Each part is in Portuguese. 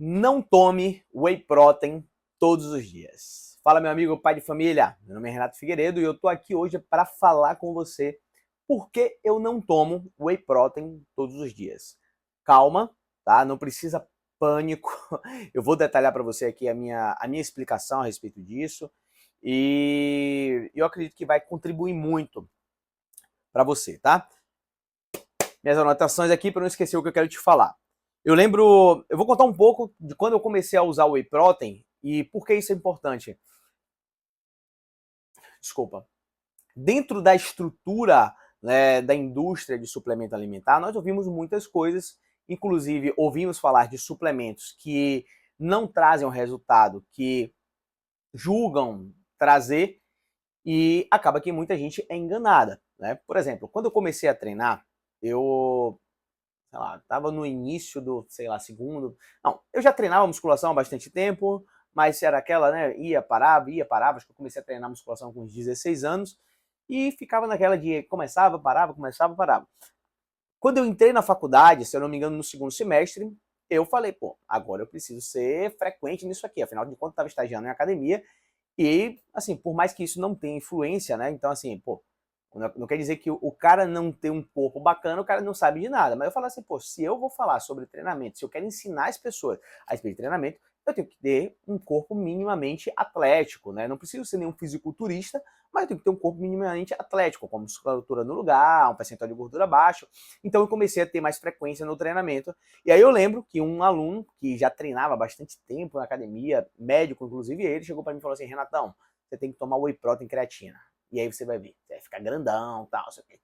Não tome whey protein todos os dias. Fala, meu amigo pai de família. Meu nome é Renato Figueiredo e eu tô aqui hoje para falar com você por que eu não tomo whey protein todos os dias. Calma, tá? Não precisa pânico. Eu vou detalhar para você aqui a minha explicação a respeito disso e eu acredito que vai contribuir muito para você, tá? Minhas anotações aqui para não esquecer o que eu quero te falar. Eu vou contar um pouco de quando eu comecei a usar o whey protein e por que isso é importante. Desculpa. Dentro da estrutura, né, da indústria de suplemento alimentar, nós ouvimos muitas coisas, inclusive ouvimos falar de suplementos que não trazem o resultado que julgam trazer e acaba que muita gente é enganada, né? Por exemplo, quando eu comecei a treinar, eu sei lá, tava no início do, sei lá, segundo. Não, eu já treinava musculação há bastante tempo, mas era aquela, né? Ia, parava. Acho que eu comecei a treinar musculação com uns 16 anos e ficava naquela de começava, parava, começava, parava. Quando eu entrei na faculdade, se eu não me engano, no segundo semestre, eu falei, pô, agora eu preciso ser frequente nisso aqui. Afinal de contas, eu estava estagiando em academia e, assim, por mais que isso não tenha influência, né? Então, assim, pô, não quer dizer que o cara não tem um corpo bacana, o cara não sabe de nada. Mas eu falo assim, pô, se eu vou falar sobre treinamento, se eu quero ensinar as pessoas a respeito de treinamento, eu tenho que ter um corpo minimamente atlético, né? Não preciso ser nenhum fisiculturista, mas eu tenho que ter um corpo minimamente atlético, com musculatura no lugar, um percentual de gordura baixo. Então eu comecei a ter mais frequência no treinamento. E aí eu lembro que um aluno que já treinava bastante tempo na academia, médico inclusive, ele chegou para mim e falou assim, Renatão, você tem que tomar whey protein creatina. E aí você vai ver, você vai ficar grandão, tal, não sei o quê.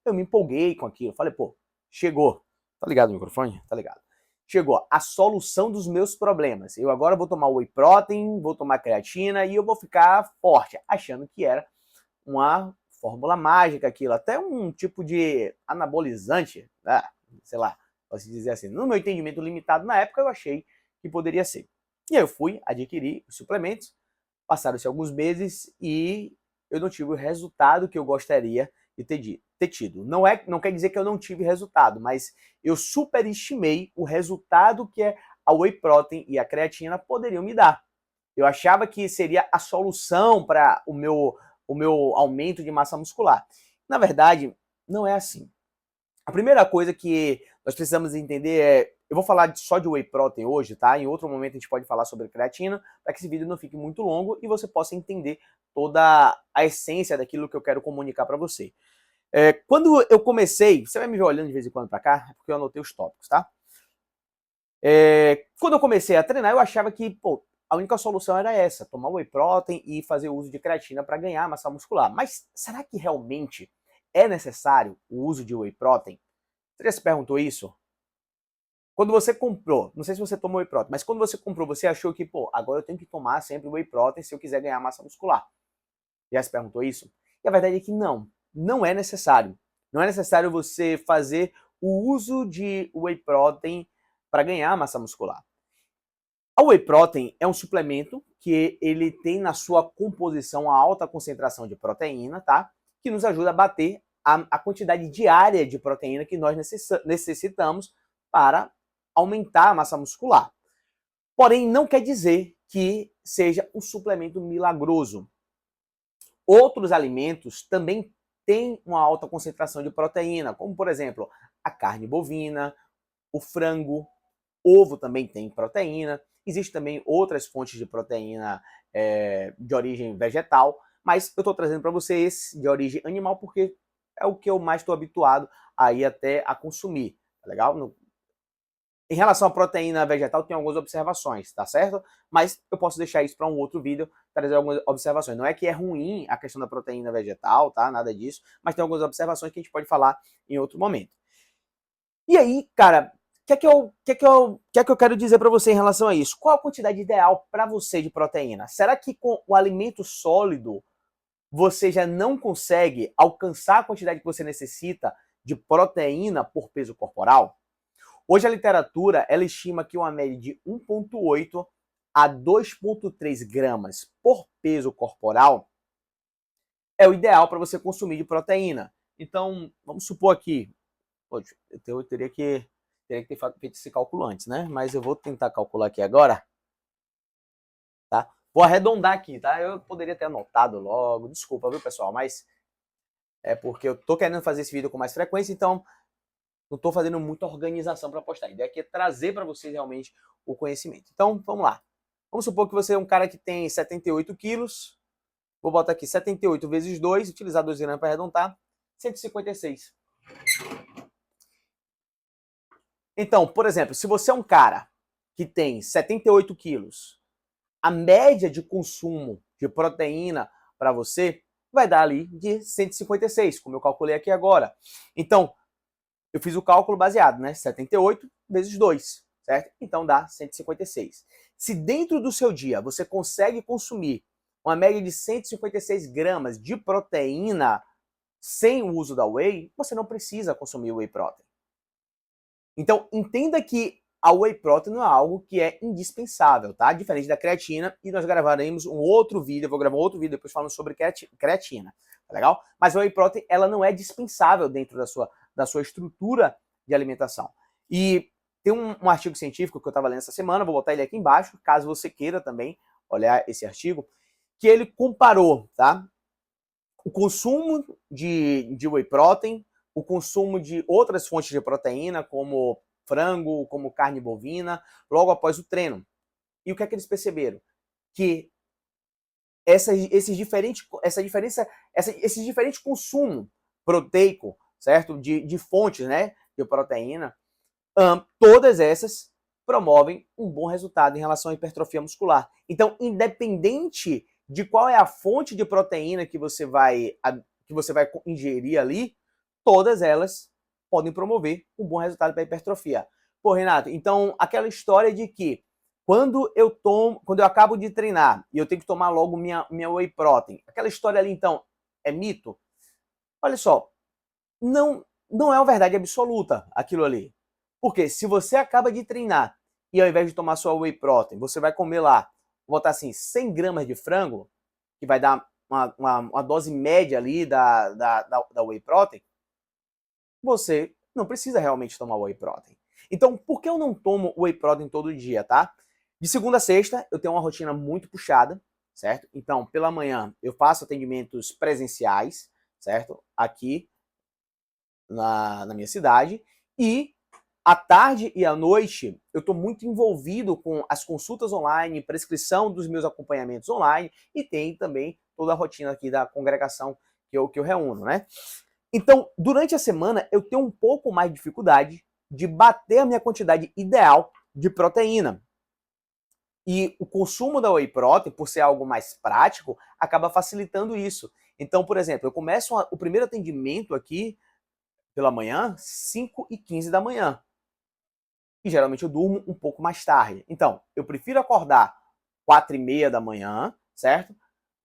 Eu me empolguei com aquilo, falei, pô, chegou. Tá ligado o microfone? Tá ligado. Chegou a solução dos meus problemas. Eu agora vou tomar whey protein, vou tomar creatina e eu vou ficar forte, achando que era uma fórmula mágica aquilo, até um tipo de anabolizante, né? Sei lá, posso dizer assim. No meu entendimento limitado na época, eu achei que poderia ser. E aí eu fui adquirir os suplementos, passaram-se alguns meses e eu não tive o resultado que eu gostaria de ter tido. Não quer dizer que eu não tive resultado, mas eu superestimei o resultado que a whey protein e a creatina poderiam me dar. Eu achava que seria a solução para o meu aumento de massa muscular. Na verdade, não é assim. A primeira coisa que nós precisamos entender é, eu vou falar só de whey protein hoje, tá? Em outro momento a gente pode falar sobre creatina, para que esse vídeo não fique muito longo e você possa entender toda a essência daquilo que eu quero comunicar para você. Quando eu comecei, você vai me ver olhando de vez em quando para cá, é porque eu anotei os tópicos, tá? Quando eu comecei a treinar, eu achava que, pô, a única solução era essa, tomar whey protein e fazer uso de creatina para ganhar massa muscular. Mas será que realmente é necessário o uso de whey protein? Você já se perguntou isso? Quando você comprou, não sei se você tomou whey protein, mas quando você comprou, você achou que, pô, agora eu tenho que tomar sempre whey protein se eu quiser ganhar massa muscular. Já se perguntou isso? E a verdade é que não, não é necessário. Não é necessário você fazer o uso de whey protein para ganhar massa muscular. A whey protein é um suplemento que ele tem na sua composição a alta concentração de proteína, tá? Que nos ajuda a bater a quantidade diária de proteína que nós necessitamos para aumentar a massa muscular. Porém, não quer dizer que seja um suplemento milagroso. Outros alimentos também têm uma alta concentração de proteína, como por exemplo a carne bovina, o frango, ovo também tem proteína. Existem também outras fontes de proteína de origem vegetal, mas eu estou trazendo para você esse de origem animal porque é o que eu mais estou habituado aí até a consumir, tá legal? Em relação à proteína vegetal, tem algumas observações, tá certo? Mas eu posso deixar isso para um outro vídeo, trazer algumas observações. Não é que é ruim a questão da proteína vegetal, tá? Nada disso, mas tem algumas observações que a gente pode falar em outro momento. E aí, cara, o que é que eu quero dizer para você em relação a isso? Qual a quantidade ideal para você de proteína? Será que com o alimento sólido você já não consegue alcançar a quantidade que você necessita de proteína por peso corporal? Hoje a literatura ela estima que uma média de 1,8 a 2,3 gramas por peso corporal é o ideal para você consumir de proteína. Então, vamos supor aqui, eu teria que Teria que ter feito esse cálculo antes, né? Mas eu vou tentar calcular aqui agora, tá? Vou arredondar aqui, tá? Eu poderia ter anotado logo, desculpa, viu, pessoal? Mas é porque eu tô querendo fazer esse vídeo com mais frequência, então não tô fazendo muita organização para postar. A ideia aqui é trazer para vocês realmente o conhecimento. Então, vamos lá. Vamos supor que você é um cara que tem 78 quilos. Vou botar aqui 78 vezes 2, utilizar 2 gramas para arredondar, 156. Então, por exemplo, se você é um cara que tem 78 quilos, a média de consumo de proteína para você vai dar ali de 156, como eu calculei aqui agora. Então, eu fiz o cálculo baseado, né? 78 vezes 2, certo? Então dá 156. Se dentro do seu dia você consegue consumir uma média de 156 gramas de proteína sem o uso da whey, você não precisa consumir whey protein. Então, entenda que a whey protein não é algo que é indispensável, tá? Diferente da creatina, e nós gravaremos um outro vídeo, eu vou gravar um outro vídeo depois falando sobre creatina, tá legal? Mas a whey protein, ela não é dispensável dentro da sua estrutura de alimentação. E tem um artigo científico que eu estava lendo essa semana, vou botar ele aqui embaixo, caso você queira também olhar esse artigo, que ele comparou, tá? O consumo de whey protein, o consumo de outras fontes de proteína, como frango, como carne bovina, logo após o treino. E o que é que eles perceberam? Que esses diferentes consumos proteico, certo? De fontes, né, de proteína, todas essas promovem um bom resultado em relação à hipertrofia muscular. Então, independente de qual é a fonte de proteína que você vai ingerir ali, todas elas podem promover um bom resultado para a hipertrofia. Pô, Renato, então aquela história de que quando eu acabo de treinar e eu tenho que tomar logo minha whey protein, aquela história ali então é mito? Olha só, não é uma verdade absoluta aquilo ali. Porque se você acaba de treinar e ao invés de tomar sua whey protein, você vai comer lá, vou botar assim, 100 gramas de frango, que vai dar uma dose média ali da whey protein, você não precisa realmente tomar whey protein. Então, por que eu não tomo whey protein todo dia, tá? De segunda a sexta, eu tenho uma rotina muito puxada, certo? Então, pela manhã, eu faço atendimentos presenciais, certo? Aqui na minha cidade. E à tarde e à noite, eu estou muito envolvido com as consultas online, prescrição dos meus acompanhamentos online e tem também toda a rotina aqui da congregação que eu reúno, né? Então, durante a semana, eu tenho um pouco mais de dificuldade de bater a minha quantidade ideal de proteína. E o consumo da whey protein, por ser algo mais prático, acaba facilitando isso. Então, por exemplo, eu começo o primeiro atendimento aqui pela manhã, 5h15 da manhã. E geralmente eu durmo um pouco mais tarde. Então, eu prefiro acordar 4h30 da manhã, certo?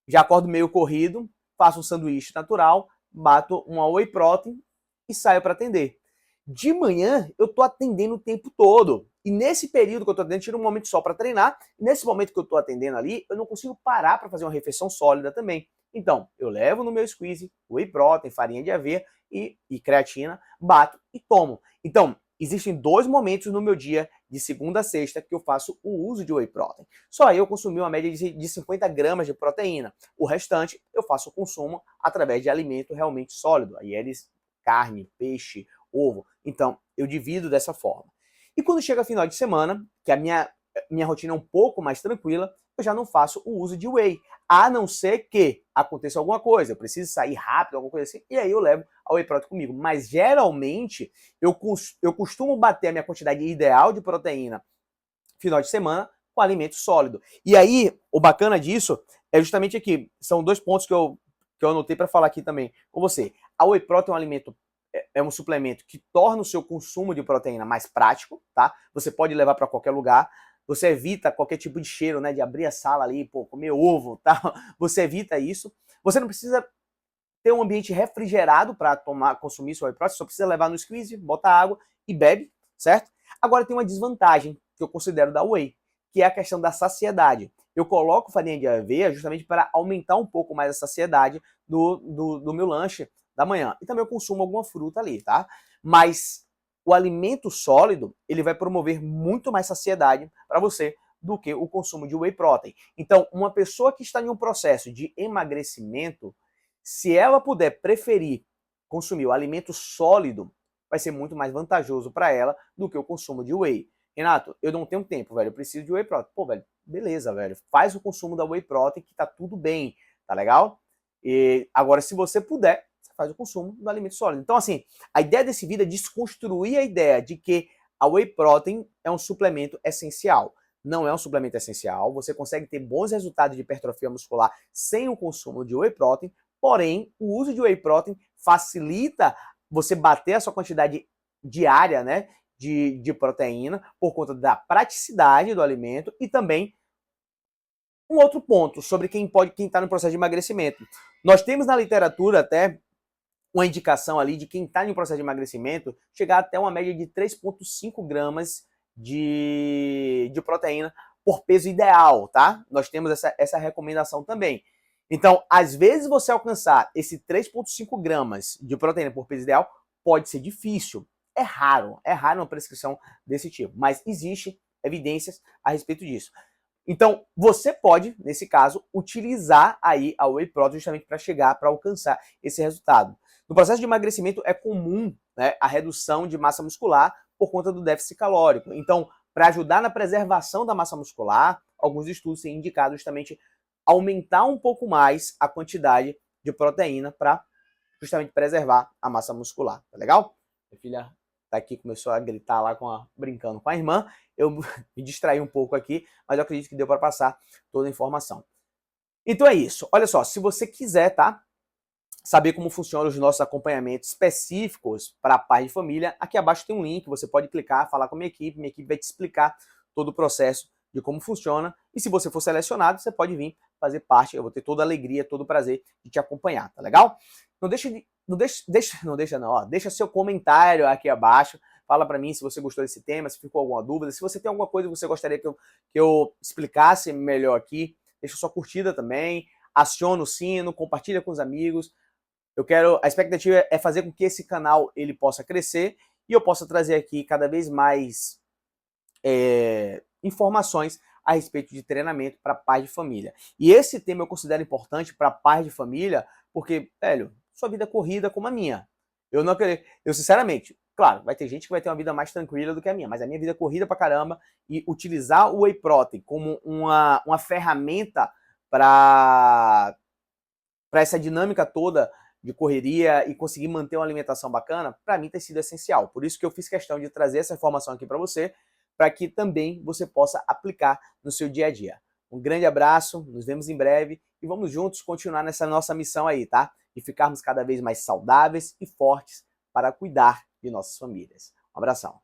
Já acordo meio corrido, faço um sanduíche natural, bato uma whey protein e saio para atender. De manhã, eu tô atendendo o tempo todo. E nesse período que eu tô atendendo, tiro um momento só para treinar. Nesse momento que eu tô atendendo ali, eu não consigo parar para fazer uma refeição sólida também. Então, eu levo no meu squeeze whey protein, farinha de aveia e creatina, bato e tomo. Então, existem 2 momentos no meu dia, de segunda a sexta, que eu faço o uso de whey protein. Só eu consumi uma média de 50 gramas de proteína. O restante, eu faço o consumo através de alimento realmente sólido. Aí eles, carne, peixe, ovo. Então, eu divido dessa forma. E quando chega final de semana, que a minha rotina é um pouco mais tranquila, eu já não faço o uso de whey. A não ser que aconteça alguma coisa, eu preciso sair rápido, alguma coisa assim, e aí eu levo a whey protein comigo. Mas geralmente eu costumo bater a minha quantidade ideal de proteína final de semana com alimento sólido. E aí, o bacana disso é justamente aqui, são 2 pontos que eu anotei para falar aqui também com você. A whey protein é um alimento, é um suplemento que torna o seu consumo de proteína mais prático, tá? Você pode levar para qualquer lugar. Você evita qualquer tipo de cheiro, né? De abrir a sala ali, pô, comer ovo, tal. Você evita isso. Você não precisa ter um ambiente refrigerado para consumir seu whey protein. Só precisa levar no squeeze, bota água e bebe, certo? Agora tem uma desvantagem que eu considero da whey, que é a questão da saciedade. Eu coloco farinha de aveia justamente para aumentar um pouco mais a saciedade do meu lanche da manhã. E também eu consumo alguma fruta ali, tá? Mas o alimento sólido, ele vai promover muito mais saciedade para você do que o consumo de whey protein. Então, uma pessoa que está em um processo de emagrecimento, se ela puder preferir consumir o alimento sólido, vai ser muito mais vantajoso para ela do que o consumo de whey. Renato, eu não tenho tempo, velho, eu preciso de whey protein. Pô, velho, beleza, velho, faz o consumo da whey protein que tá tudo bem, tá legal? E agora, se você puder, você faz o consumo do alimento sólido. Então, assim, a ideia desse vídeo é desconstruir a ideia de que a whey protein é um suplemento essencial. Não é um suplemento essencial, você consegue ter bons resultados de hipertrofia muscular sem o consumo de whey protein, porém, o uso de whey protein facilita você bater a sua quantidade diária, né, de proteína, por conta da praticidade do alimento e também um outro ponto sobre quem está no processo de emagrecimento. Nós temos na literatura até uma indicação ali de quem está em um processo de emagrecimento chegar até uma média de 3,5 gramas de proteína por peso ideal, tá? Nós temos essa recomendação também. Então, às vezes você alcançar esse 3,5 gramas de proteína por peso ideal pode ser difícil. É raro uma prescrição desse tipo, mas existe evidências a respeito disso. Então, você pode, nesse caso, utilizar aí a whey protein justamente para chegar, para alcançar esse resultado. No processo de emagrecimento é comum, né, a redução de massa muscular por conta do déficit calórico. Então, para ajudar na preservação da massa muscular, alguns estudos têm indicado justamente aumentar um pouco mais a quantidade de proteína para justamente preservar a massa muscular, tá legal? Minha filha tá aqui, começou a gritar lá, brincando com a irmã, eu me distraí um pouco aqui, mas eu acredito que deu para passar toda a informação. Então é isso, olha só, se você quiser, tá, saber como funcionam os nossos acompanhamentos específicos para pais de família, aqui abaixo tem um link, você pode clicar, falar com a minha equipe vai te explicar todo o processo de como funciona, e se você for selecionado, você pode vir fazer parte, eu vou ter toda a alegria, todo o prazer de te acompanhar, tá legal? Deixa seu comentário aqui abaixo, fala para mim se você gostou desse tema, se ficou alguma dúvida, se você tem alguma coisa que você gostaria que eu explicasse melhor aqui, deixa sua curtida também, aciona o sino, compartilha com os amigos. A expectativa é fazer com que esse canal ele possa crescer e eu possa trazer aqui cada vez mais informações a respeito de treinamento para pais de família. E esse tema eu considero importante para pais de família porque, velho, sua vida é corrida como a minha. Eu sinceramente, claro, vai ter gente que vai ter uma vida mais tranquila do que a minha, mas a minha vida é corrida pra caramba e utilizar o whey protein como uma ferramenta para essa dinâmica toda de correria e conseguir manter uma alimentação bacana, para mim tem sido essencial. Por isso que eu fiz questão de trazer essa informação aqui para você, para que também você possa aplicar no seu dia a dia. Um grande abraço, nos vemos em breve e vamos juntos continuar nessa nossa missão aí, tá? De ficarmos cada vez mais saudáveis e fortes para cuidar de nossas famílias. Um abração.